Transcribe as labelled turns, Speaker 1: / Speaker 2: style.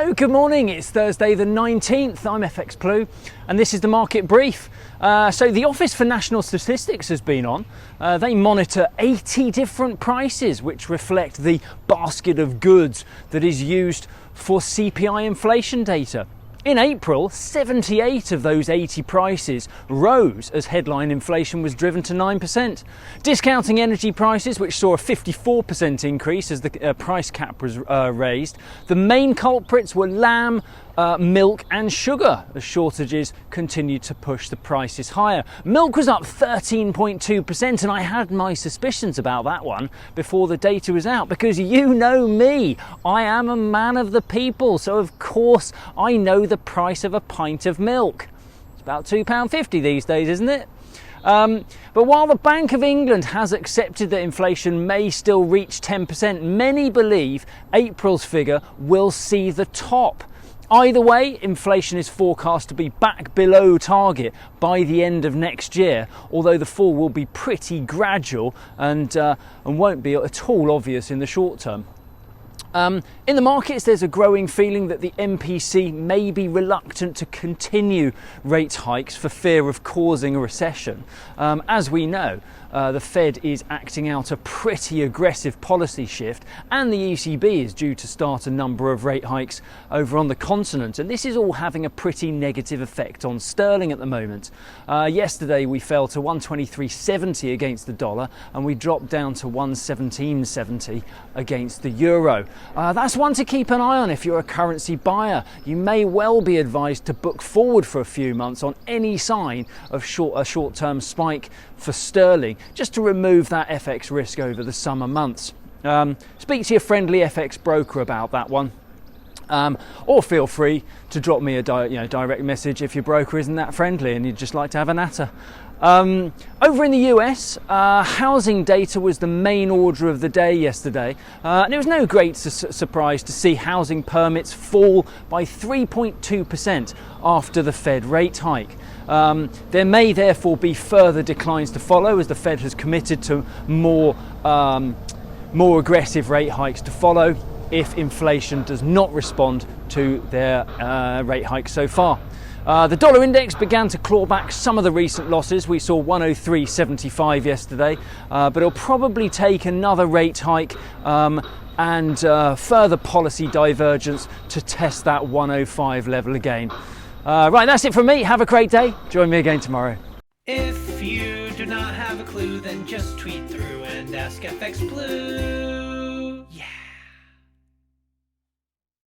Speaker 1: Hello, good morning. It's Thursday the 19th. I'm FX Plu and this is the market brief. So the Office for National Statistics has been on. They monitor 80 different prices which reflect the basket of goods that is used for CPI inflation data. In April, 78 of those 80 prices rose as headline inflation was driven to 9%. Discounting energy prices, which saw a 54% increase as the price cap was raised. The main culprits were lamb, milk and sugar as shortages continued to push the prices higher. Milk was up 13.2% and I had my suspicions about that one before the data was out because you know me, I am a man of the people, so of course I know the price of a pint of milk. It's about £2.50 these days, isn't it? But while the Bank of England has accepted that inflation may still reach 10%, many believe April's figure will see the top. Either way, inflation is forecast to be back below target by the end of next year, although the fall will be pretty gradual and won't be at all obvious in the short term. In the markets, there's a growing feeling that the MPC may be reluctant to continue rate hikes for fear of causing a recession. As we know, the Fed is acting out a pretty aggressive policy shift and the ECB is due to start a number of rate hikes over on the continent, and this is all having a pretty negative effect on sterling at the moment. Yesterday we fell to 123.70 against the dollar and we dropped down to 117.70 against the euro. That's one to keep an eye on if you're a currency buyer. You may well be advised to book forward for a few months on any sign of a short-term spike for sterling, just to remove that FX risk over the summer months. Speak to your friendly FX broker about that one. Or feel free to drop me a direct message if your broker isn't that friendly and you'd just like to have a natter. Over in the US, housing data was the main order of the day yesterday, and it was no great surprise to see housing permits fall by 3.2% after the Fed rate hike. There may therefore be further declines to follow as the Fed has committed to more aggressive rate hikes to follow if inflation does not respond to their rate hikes so far. The dollar index began to claw back some of the recent losses. We saw 103.75 yesterday, but it'll probably take another rate hike and further policy divergence to test that 105 level again. Right, that's it from me. Have a great day. Join me again tomorrow.
Speaker 2: If you do not have a clue, then just tweet through and ask FX Blue.